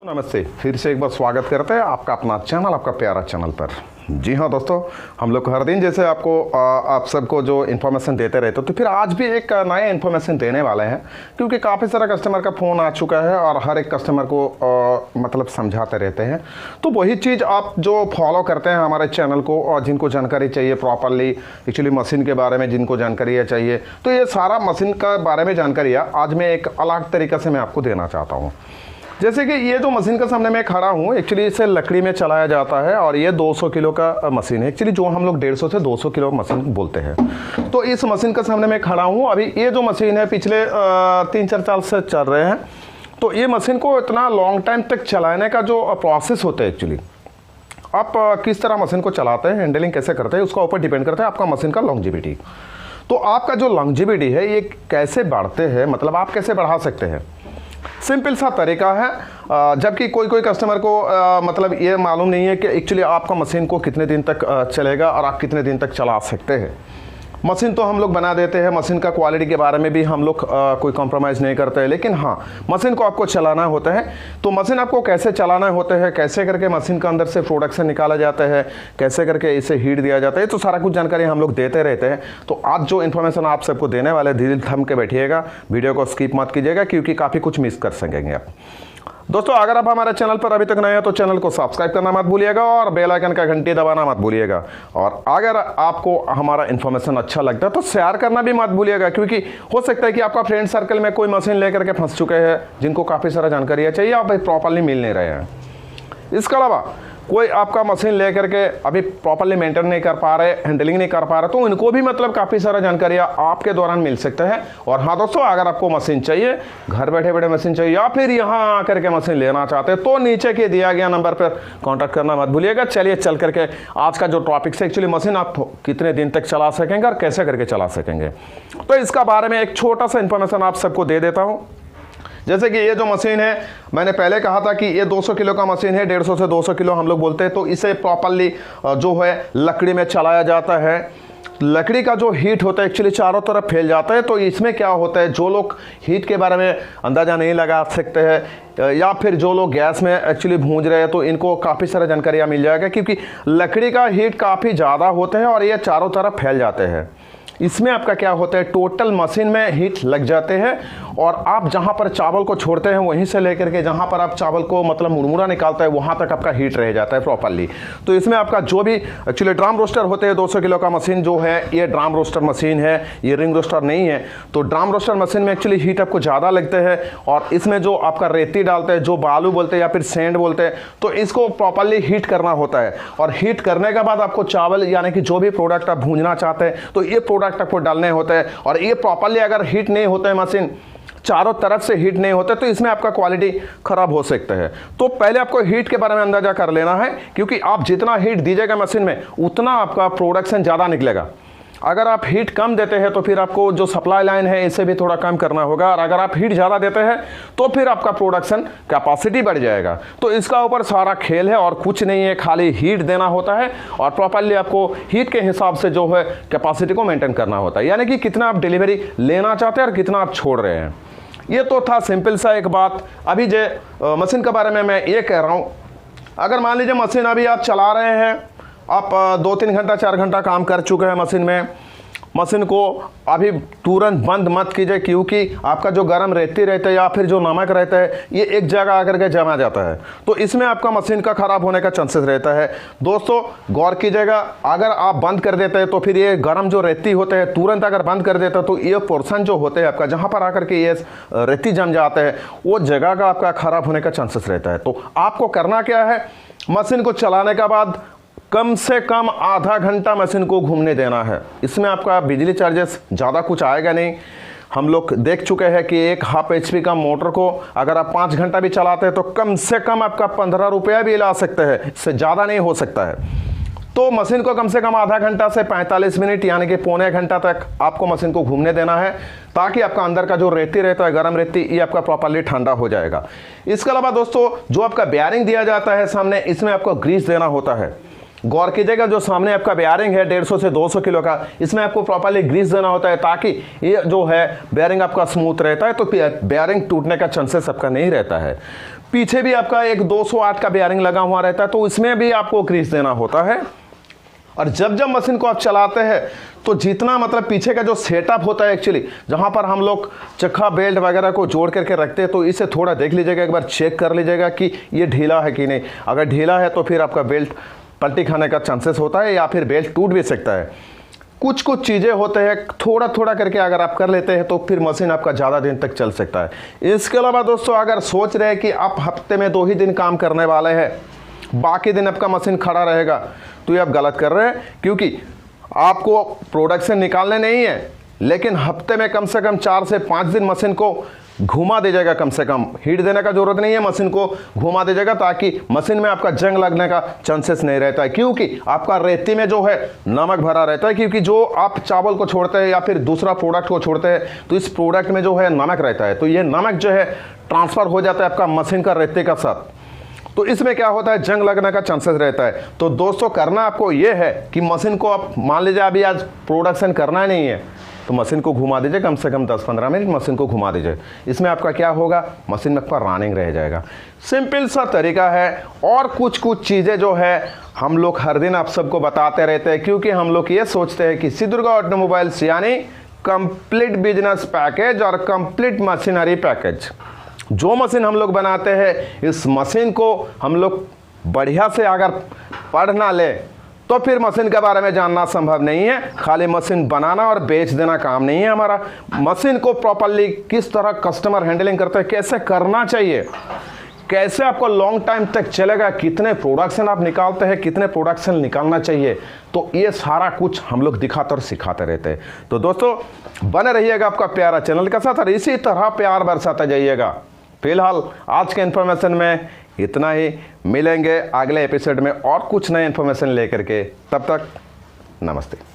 नमस्ते, फिर से एक बार स्वागत करते हैं आपका अपना चैनल, आपका प्यारा चैनल पर। जी हाँ दोस्तों, हम लोग हर दिन जैसे आप सबको जो इन्फॉर्मेशन देते रहते हो, तो फिर आज भी एक नया इन्फॉर्मेशन देने वाले हैं, क्योंकि काफ़ी सारा कस्टमर का फ़ोन आ चुका है और हर एक कस्टमर को मतलब समझाते रहते हैं। तो वही चीज़ आप जो फॉलो करते हैं हमारे चैनल को, और जिनको जानकारी चाहिए प्रॉपरली एक्चुअली मशीन के बारे में जिनको जानकारी चाहिए, तो ये सारा मशीन का बारे में जानकारी आज मैं एक अलग तरीक़े से मैं आपको देना चाहता हूँ। जैसे कि ये जो मशीन का सामने मैं खड़ा हूँ, एक्चुअली इसे लकड़ी में चलाया जाता है और ये 200 किलो का मशीन है। एक्चुअली जो हम लोग 150 से 200 किलो मशीन बोलते हैं। तो इस मशीन का सामने मैं खड़ा हूँ। अभी ये जो मशीन है पिछले 3-4 साल से चल रहे हैं। तो ये मशीन को इतना लॉन्ग टाइम तक चलाने का जो प्रोसेस होता है, एक्चुअली आप किस तरह मशीन को चलाते हैं, हैंडलिंग कैसे करते हैं, उसका ऊपर डिपेंड करता है आपका मशीन का लॉन्जिविटी। तो आपका जो लॉन्जिविटी है ये कैसे बढ़ते हैं, मतलब आप कैसे बढ़ा सकते हैं, सिंपल सा तरीका है। जबकि कोई कस्टमर को मतलब ये मालूम नहीं है कि एक्चुअली आपका मशीन को कितने दिन तक चलेगा और आप कितने दिन तक चला सकते हैं। मशीन तो हम लोग बना देते हैं, मशीन का क्वालिटी के बारे में भी हम लोग कोई कॉम्प्रोमाइज़ नहीं करते हैं, लेकिन हाँ मशीन को आपको चलाना होता है। तो मशीन आपको कैसे चलाना होता है, कैसे करके मशीन के अंदर से प्रोडक्शन निकाला जाता है, कैसे करके इसे हीट दिया जाता है, तो सारा कुछ जानकारी हम लोग देते रहते हैं। तो आज जो इन्फॉर्मेशन आप सबको देने वाले, दिल थम के बैठिएगा, वीडियो को स्किप मत कीजिएगा, क्योंकि काफ़ी कुछ मिस कर सकेंगे आप। दोस्तों अगर आप हमारे चैनल पर अभी तक नए हैं तो चैनल को सब्सक्राइब करना मत भूलिएगा और बेल आइकन का घंटी दबाना मत भूलिएगा। और अगर आपको हमारा इन्फॉर्मेशन अच्छा लगता है तो शेयर करना भी मत भूलिएगा, क्योंकि हो सकता है कि आपका फ्रेंड सर्कल में कोई मशीन लेकर के फंस चुके हैं, जिनको काफ़ी सारा जानकारी चाहिए, आप प्रॉपरली मिल नहीं रहे हैं। इसके अलावा कोई आपका मशीन लेकर के अभी प्रॉपरली मेंटेन नहीं कर पा रहे, हैंडलिंग नहीं कर पा रहे, तो इनको भी मतलब काफ़ी सारा जानकारी आपके दौरान मिल सकता है। और हाँ दोस्तों, अगर आपको मशीन चाहिए, घर बैठे बैठे मशीन चाहिए, या फिर यहाँ आकर के मशीन लेना चाहते हैं, तो नीचे के दिया गया नंबर पर कॉन्टैक्ट करना मत भूलिएगा। चलिए चल करके आज का जो टॉपिक है, एक्चुअली मशीन आप कितने दिन तक चला सकेंगे और कैसे करके चला सकेंगे, तो इसका बारे में एक छोटा सा इन्फॉर्मेशन आप सबको दे देता हूँ। जैसे कि ये जो मशीन है, मैंने पहले कहा था कि ये 200 किलो का मशीन है, 150 से 200 किलो हम लोग बोलते हैं। तो इसे प्रॉपरली जो है लकड़ी में चलाया जाता है। लकड़ी का जो हीट होता है एक्चुअली चारों तरफ फैल जाता है। तो इसमें क्या होता है, जो लोग हीट के बारे में अंदाज़ा नहीं लगा सकते हैं, या फिर जो लोग गैस में एक्चुअली भूंज रहे हैं, तो इनको काफ़ी सारा जानकारियाँ मिल जाएगा, क्योंकि लकड़ी का हीट काफ़ी ज़्यादा होता है और ये चारों तरफ फैल जाते हैं। इसमें आपका क्या होता है, टोटल मशीन में हीट लग जाते हैं, और आप जहां पर चावल को छोड़ते हैं वहीं से लेकर के जहां पर आप चावल को मतलब मुड़मुड़ा निकालता है, वहां तक आपका हीट रह जाता है प्रॉपरली। तो इसमें आपका जो भी एक्चुअली ड्राम रोस्टर होते हैं, 200 किलो का मशीन जो है ये ड्राम रोस्टर मशीन है, ये रिंग रोस्टर नहीं है। तो ड्राम रोस्टर मशीन में एक्चुअली हीट आपको ज़्यादा लगते हैं, और इसमें जो आपका रेती डालते हैं, जो बालू बोलते हैं या फिर सैंड बोलते हैं, तो इसको प्रॉपरली हीट करना होता है। और हीट करने के बाद आपको चावल यानी कि जो भी प्रोडक्ट आप भूंजना चाहते हैं, तो ये प्रोडक्ट आपको डालने होते हैं। और ये प्रॉपरली अगर हीट नहीं होता है, मशीन चारों तरफ से हीट नहीं होता, तो इसमें आपका क्वालिटी खराब हो सकता है। तो पहले आपको हीट के बारे में अंदाजा कर लेना है, क्योंकि आप जितना हीट दीजिएगा मशीन में, उतना आपका प्रोडक्शन ज़्यादा निकलेगा। अगर आप हीट कम देते हैं तो फिर आपको जो सप्लाई लाइन है इसे भी थोड़ा कम करना होगा, और अगर आप हीट ज़्यादा देते हैं तो फिर आपका प्रोडक्शन कैपेसिटी बढ़ जाएगा। तो इसका ऊपर सारा खेल है और कुछ नहीं है, खाली हीट देना होता है और प्रॉपरली आपको हीट के हिसाब से जो है कैपेसिटी को मेंटेन करना होता है, यानी कि कितना आप डिलीवरी लेना चाहते हैं और कितना आप छोड़ रहे हैं। ये तो था सिंपल सा एक बात। अभी जो मशीन के बारे में मैं ये कह रहा हूँ, अगर मान लीजिए मशीन अभी आप चला रहे हैं, आप 2-3 घंटा 4 घंटा काम कर चुके हैं मशीन में, मशीन को अभी तुरंत बंद मत कीजिए, क्योंकि आपका जो गर्म रेती रहता है या फिर जो नमक रहता है, ये एक जगह आकर के जमा जाता है, तो इसमें आपका मशीन का ख़राब होने का चांसेस रहता है। दोस्तों गौर कीजिएगा, अगर आप बंद कर देते हैं तो फिर ये गर्म जो रेती होते हैं, तुरंत अगर बंद कर देते हैं तो ये पोर्सन जो होते हैं आपका, जहाँ पर आकर के ये रेती जम जाते हैं, वो जगह का आपका ख़राब होने का चांसेस रहता है। तो आपको करना क्या है, मशीन को चलाने के बाद कम से कम आधा घंटा मशीन को घूमने देना है। इसमें आपका बिजली चार्जेस ज़्यादा कुछ आएगा नहीं। हम लोग देख चुके हैं कि एक 1/2 HP का मोटर को अगर आप 5 घंटा भी चलाते हैं तो कम से कम आपका 15 रुपया भी ला सकते हैं, इससे ज़्यादा नहीं हो सकता है। तो मशीन को कम से कम आधा घंटा से 45 मिनट यानी कि पौने घंटा तक आपको मशीन को घूमने देना है, ताकि आपका अंदर का जो रेती रहता है, गर्म रेती, ये आपका प्रॉपरली ठंडा हो जाएगा। इसके अलावा दोस्तों जो आपका बेयरिंग दिया जाता है सामने, इसमें आपको ग्रीस देना होता है। गौर कीजिएगा, जो सामने आपका बेयरिंग है 150 से 200 किलो का, इसमें आपको प्रॉपरली ग्रीस देना होता है, ताकि ये जो है बेयरिंग आपका स्मूथ रहता है, तो बेयरिंग टूटने का चांसेस आपका नहीं रहता है। पीछे भी आपका एक 208 का बेयरिंग लगा हुआ रहता है, तो इसमें भी आपको ग्रीस देना होता है। और जब जब मशीन को आप चलाते हैं तो जितना मतलब पीछे का जो सेटअप होता है एक्चुअली, जहां पर हम लोग चक्का बेल्ट वगैरह को जोड़ करके रखते हैं, तो इसे थोड़ा देख लीजिएगा, एक बार चेक कर लीजिएगा कि ये ढीला है कि नहीं। अगर ढीला है तो फिर आपका बेल्ट पलटी खाने का चांसेस होता है या फिर बेल्ट टूट भी सकता है। कुछ कुछ चीज़ें होते हैं, थोड़ा थोड़ा करके अगर आप कर लेते हैं तो फिर मशीन आपका ज़्यादा दिन तक चल सकता है। इसके अलावा दोस्तों, अगर सोच रहे हैं कि आप हफ्ते में 2 ही दिन काम करने वाले हैं, बाकी दिन आपका मशीन खड़ा रहेगा, तो ये आप गलत कर रहे हैं, क्योंकि आपको प्रोडक्शन निकालने नहीं है, लेकिन हफ्ते में कम से कम 4 से 5 दिन मशीन को घुमा दीजिएगा। कम से कम हीट देने का जरूरत नहीं है, मशीन को घुमा दीजिएगा, ताकि मशीन में आपका जंग लगने का चांसेस नहीं रहता है, क्योंकि आपका रेती में जो है नमक भरा रहता है। क्योंकि जो आप चावल को छोड़ते हैं या फिर दूसरा प्रोडक्ट को छोड़ते हैं, तो इस प्रोडक्ट में जो है नमक रहता है, तो ये नमक जो है ट्रांसफर हो जाता है आपका मशीन का रेती का साथ, तो इसमें क्या होता है, जंग लगने का चांसेस रहता है। तो दोस्तों, करना आपको ये है कि मशीन को आप मान लीजिए अभी आज प्रोडक्शन करना नहीं है, तो मशीन को घुमा दीजिए, कम से कम 10-15 मिनट मशीन को घुमा दीजिए। इसमें आपका क्या होगा, मशीन में आपका रनिंग रह जाएगा। सिंपल सा तरीका है। और कुछ कुछ चीज़ें जो है हम लोग हर दिन आप सबको बताते रहते हैं, क्योंकि हम लोग ये सोचते हैं कि सिद्धुदुर्गा ऑटोमोबाइल्स यानी कंप्लीट बिजनेस पैकेज और कंप्लीट मशीनरी पैकेज। जो मशीन हम लोग बनाते हैं, इस मशीन को हम लोग बढ़िया से अगर पढ़ ना ले तो फिर मशीन के बारे में जानना संभव नहीं है। खाली मशीन बनाना और बेच देना काम नहीं है हमारा। मशीन को प्रॉपरली किस तरह कस्टमर हैंडलिंग करते हैं, कैसे करना चाहिए, कैसे आपको लॉन्ग टाइम तक चलेगा, कितने प्रोडक्शन आप निकालते हैं, कितने प्रोडक्शन निकालना चाहिए, तो ये सारा कुछ हम लोग दिखाते और सिखाते रहते हैं। तो दोस्तों, बने रहिएगा आपका प्यारा चैनल के साथ और इसी तरह प्यार बरसाते जाइएगा। फिलहाल आज के इन्फॉर्मेशन में इतना ही। मिलेंगे अगले एपिसोड में और कुछ नए इन्फॉर्मेशन लेकर के। तब तक नमस्ते।